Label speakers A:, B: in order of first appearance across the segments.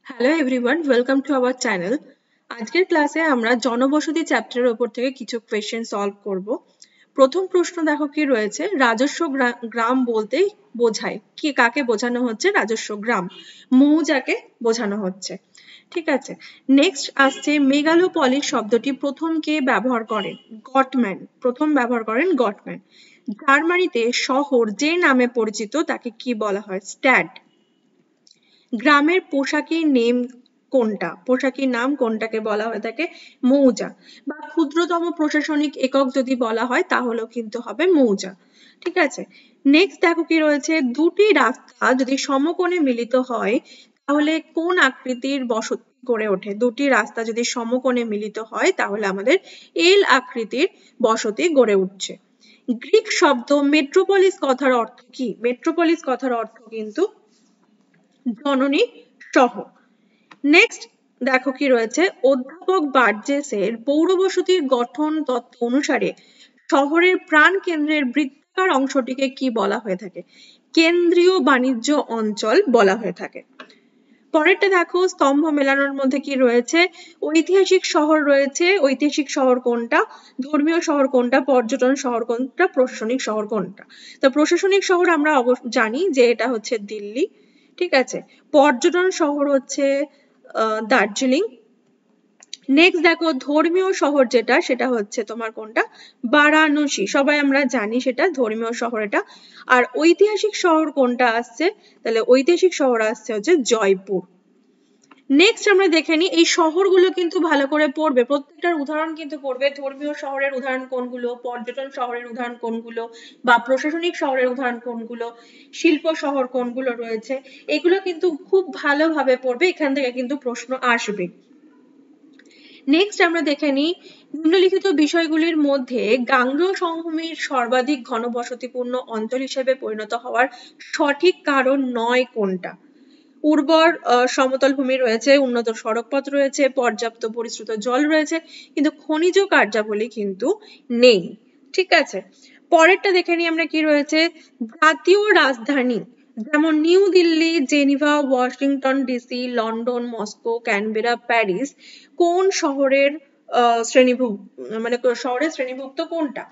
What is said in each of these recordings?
A: Hello everyone, welcome to our channel. আজকের ক্লাসে আমরা জনবসতি চ্যাপ্টারের উপর থেকে কিছু কোয়েশ্চেন সলভ করব। প্রথম প্রশ্ন দেখো কি রয়েছে, রাজস্ব গ্রাম বলতে বোঝায় কি, কাকে বোঝানো হচ্ছে? রাজস্ব গ্রাম, মৌজাকে বোঝানো হচ্ছে। ঠিক আছে, নেক্সট আসছে মেগালোপলিস শব্দটি প্রথম কে ব্যবহার করেন? গটম্যান প্রথম ব্যবহার করেন, গটম্যান। জার্মানিতে শহর যে নামে পরিচিত তাকে কি বলা হয়? স্ট্যাড। গ্রামের পোশাকি নেম কোনটা? পোশাকি নাম কোনটাকে বলা হয়ে থাকে? মৌজা। বা ক্ষুদ্রতম প্রশাসনিক একক যদি বলা হয় তাহলেও কিন্তু হবে মৌজা। ঠিক আছে, নেক্সট দেখো কি রয়েছে, দুটি রাস্তা যদি সমকোণে মিলিত হয় তাহলে কোন আকৃতির বসতি গড়ে ওঠে? দুটি রাস্তা যদি সমকোণে মিলিত হয় তাহলে আমাদের এল আকৃতির বসতি গড়ে উঠছে। গ্রিক শব্দ মেট্রোপলিস কথার অর্থ কি? মেট্রোপলিস কথার অর্থ কিন্তু জননী শহর। নেক্সট দেখো কি রয়েছে, অধ্যাপক বার্জেসের পৌরবসতির গঠন তত্ত্ব অনুসারে শহরের প্রাণ কেন্দ্রের বৃত্তাকার অংশটিকে কি বলা হয়ে থাকে? কেন্দ্রীয় বাণিজ্য অঞ্চল বলা হয়ে থাকে। পরেরটা দেখো, স্তম্ভ মেলানোর মধ্যে কি রয়েছে? ঐতিহাসিক শহর রয়েছে। ঐতিহাসিক শহর কোনটা? ধর্মীয় শহর কোনটা? পর্যটন শহর কোনটা? প্রশাসনিক শহর কোনটা? তো প্রশাসনিক শহর আমরা জানি যে এটা হচ্ছে দিল্লি। ঠিক আছে, পর্যটন শহর হচ্ছে দার্জিলিং। নেক্সট দেখো, ধর্মীয় শহর যেটা সেটা হচ্ছে তোমার কোনটা? বারাণসী। সবাই আমরা জানি সেটা ধর্মীয় শহর এটা। আর ঐতিহাসিক শহর কোনটা আসছে? তাহলে ঐতিহাসিক শহর আসছে হচ্ছে জয়পুর। নেক্সট আমরা দেখে নিই, এই শহরগুলো কিন্তু ভালো করে পড়বে, প্রত্যেকটার উদাহরণ কিন্তু পড়বে। ধর্মীয় শহরের উদাহরণ কোনগুলো, পর্যটন শহরের উদাহরণ কোনগুলো, বা প্রশাসনিক শহরের উদাহরণ কোনগুলো, শিল্প শহর কোনগুলো রয়েছে, এগুলো কিন্তু খুব ভালোভাবে পড়বে, এখান থেকে কিন্তু প্রশ্ন আসবে। নেক্সট আমরা দেখে নিই, নিম্নলিখিত বিষয়গুলির মধ্যে গাঙ্গেয় সমভূমির সর্বাধিক ঘনবসতিপূর্ণ অঞ্চল হিসেবে পরিণত হওয়ার সঠিক কারণ নয় কোনটা? উর্বর সমতল ভূমি রয়েছে, উন্নত সড়কপথ রয়েছে, পর্যাপ্ত পরিশ্রুত জল রয়েছে, কিন্তু খনিজ কার্যাবলী কিন্তু নেই। ঠিক আছে, পরেরটা দেখে নিই আমরা কি রয়েছে, জাতীয় রাজধানী যেমন new Delhi, Geneva, Washington DC, London, Moscow, Canberra, Paris কোন শহরের শহরের শ্রেণীভুক্ত কোনটা?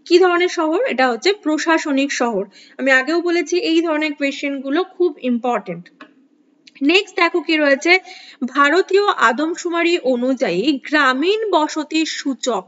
A: কি ধরনের শহর? এটা হচ্ছে প্রশাসনিক শহর। আমি আগেও বলেছি এই ধরনের কোয়েশ্চেন গুলো খুব ইম্পর্টেন্ট। নেক্সট দেখো কি রয়েছে, ভারতীয় আদমশুমারি অনুযায়ী গ্রামীণ বসতির সূচক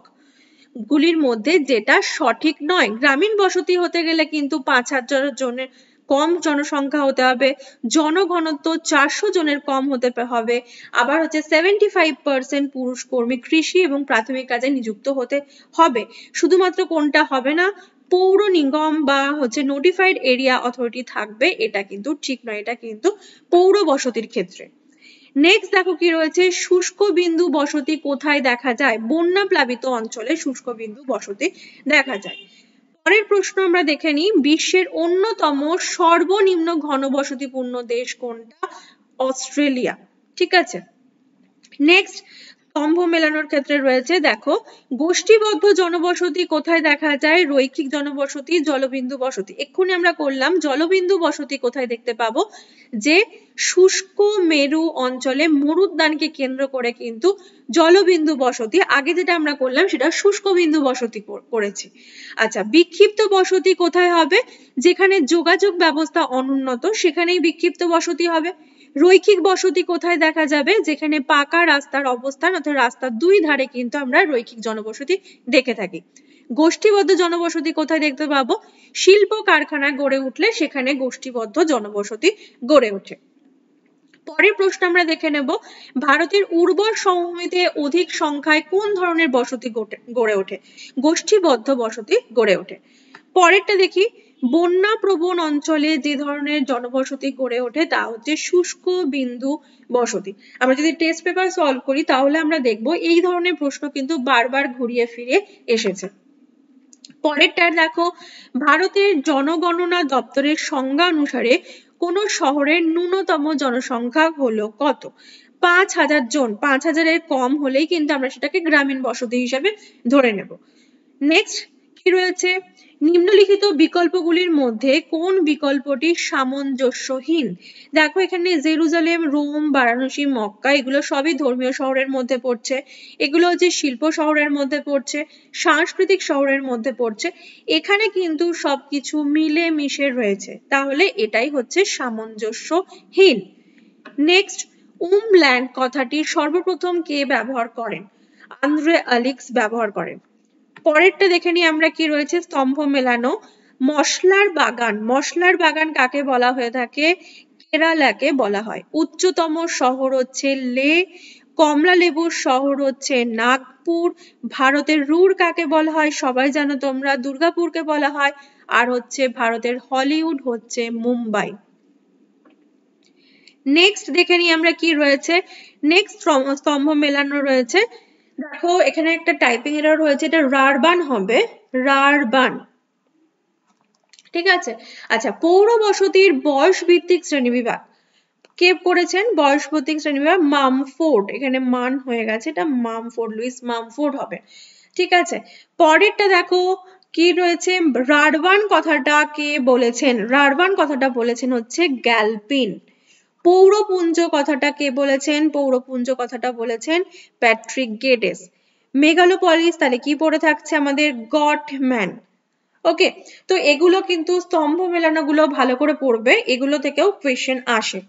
A: গুলির মধ্যে যেটা সঠিক নয়। গ্রামীণ বসতি হতে গেলে কিন্তু 5,000 জনের কম জনসংখ্যা হতে হবে, জনঘনত্ব 400 জনের কম হতে হবে, আবার হচ্ছে 75% পুরুষ কর্মী কৃষি এবং প্রাথমিক কাজে নিযুক্ত হতে হবে। শুধুমাত্র কোনটা হবে না? পৌর নিগম বা হচ্ছে নোটিফাইড এরিয়া অথরিটি থাকবে, এটা কিন্তু ঠিক নয়, এটা কিন্তু পৌর বসতির ক্ষেত্রে। নেক্সট দেখো কি রয়েছে, শুষ্ক বিন্দু বসতি কোথায় দেখা যায়? বন্যা প্লাবিত অঞ্চলে শুষ্ক বিন্দু বসতি দেখা যায়। পরের প্রশ্ন আমরা দেখে নিই, বিশ্বের অন্যতম সর্বনিম্ন ঘনবসতিপূর্ণ দেশ কোনটা? অস্ট্রেলিয়া। ঠিক আছে, নেক্সট স্তম্ভ মেলানোর ক্ষেত্রে রয়েছে, দেখো গোষ্ঠীবদ্ধ জনবসতি কোথায় দেখা যায়? রৈখিক জনবসতি, জলবিন্দু বসতি। এক্ষুনি আমরা করলাম, জলবিন্দু বসতি কোথায় দেখতে পাবো? যে শুষ্ক মেরু অঞ্চলে মরুদ্যানকে কেন্দ্র করে কিন্তু জলবিন্দু বসতি। আগে যেটা আমরা করলাম সেটা শুষ্ক বিন্দু বসতি করেছি। আচ্ছা, বিক্ষিপ্ত বসতি কোথায় হবে? যেখানে যোগাযোগ ব্যবস্থা অনুন্নত সেখানেই বিক্ষিপ্ত বসতি হবে। রৈখিক বসতি কোথায় দেখা যাবে? যেখানে পাকা রাস্তার অবস্থান, অর্থাৎ রাস্তার দুই ধারে কিন্তু আমরা রৈখিক জনবসতি দেখে থাকি। গোষ্ঠীবদ্ধ জনবসতি কোথায় দেখতে পাবো? শিল্প কারখানা গড়ে উঠলে সেখানে গোষ্ঠীবদ্ধ জনবসতি গড়ে ওঠে। পরের প্রশ্ন আমরা দেখে নেব, ভারতের উর্বর সমভূমিতে অধিক সংখ্যায় কোন ধরনের বসতি গড়ে ওঠে? গোষ্ঠীবদ্ধ বসতি গড়ে ওঠে। পরেরটা দেখি, বন্যা প্রবণ অঞ্চলে যে ধরনের জনবসতি গড়ে ওঠে তা হচ্ছে শুষ্ক বিন্দু বসতি। আমরা যদি টেস্ট পেপার সলভ করি তাহলে আমরা দেখব এই ধরনের প্রশ্ন কিন্তু বারবার ঘুরিয়ে ফিরে এসেছে। পরেরটা দেখো, ভারতের জনগণনা দপ্তরের সংজ্ঞা অনুসারে কোন শহরের ন্যূনতম জনসংখ্যা হলো কত? 5,000 জন। 5,000-এর কম হলেই কিন্তু আমরা সেটাকে গ্রামীণ বসতি হিসেবে ধরে নেব। নেক্সট কি রয়েছে, নিম্নলিখিত বিকল্পগুলির মধ্যে কোন বিকল্পটি সামঞ্জস্যহীন? দেখো এখানে জেরুজালেম, রোম, বারাণসী, মক্কা এগুলো সবই ধর্মীয় শহরের মধ্যে পড়ছে, এগুলো হচ্ছে শিল্প শহরের মধ্যে পড়ছে, সাংস্কৃতিক শহরের মধ্যে পড়ছে, এখানে কিন্তু সবকিছু মিলে মিশে রয়েছে, তাহলে এটাই হচ্ছে সামঞ্জস্যহীন। নেক্সট, উমল্যান্ড কথাটি সর্বপ্রথম কে ব্যবহার করেন? আন্দ্রে আলিক্স ব্যবহার করেন। পরেরটা দেখে নিই আমরা কি রয়েছে, স্তম্ভ মেলানো। মশলার বাগান কাকে বলা হয়ে থাকে? কেরালাকে বলা হয়। উচ্চতম শহর হচ্ছে লে, কমলা লেবুর শহর হচ্ছে নাগপুর, ভারতের রুর কাকে বলা হয়? সবাই জানো তোমরা, দুর্গাপুরকে বলা হয়। আর হচ্ছে ভারতের হলিউড হচ্ছে মুম্বাই। নেক্সট দেখে নিই আমরা কি রয়েছে, নেক্সট স্তম্ভ মেলানো রয়েছে। দেখো এখানে একটা টাইপিং এরর হয়েছে, এটা রারবান হবে, রারবান, ঠিক আছে। আচ্ছা, পৌর বসতির বয়স ভিত্তিক শ্রেণীবিভাগ কে করেছেন? বয়স ভিত্তিক শ্রেণীবিভাগ মামফোর্ড, এখানে মান হয়ে গেছে, এটা মামফোর্ড, লুইস মামফোর্ড হবে, ঠিক আছে। পরেরটা দেখো কি রয়েছে, রারবান কথাটা কে বলেছেন? রারবান কথাটা বলেছেন হচ্ছে গ্যালপিন। পৌরপুঞ্জ কথাটা কে বলেছেন? পৌরপুঞ্জ কথাটা বলেছেন প্যাট্রিক গেডেস। মেগালোপলিস তাহলে কি পড়ে থাকছে আমাদের? গটম্যান। ওকে, তো এগুলো কিন্তু স্তম্ভ মেলানো গুলো ভালো করে পড়বে, এগুলো থেকেও কোয়েশ্চেন আসে।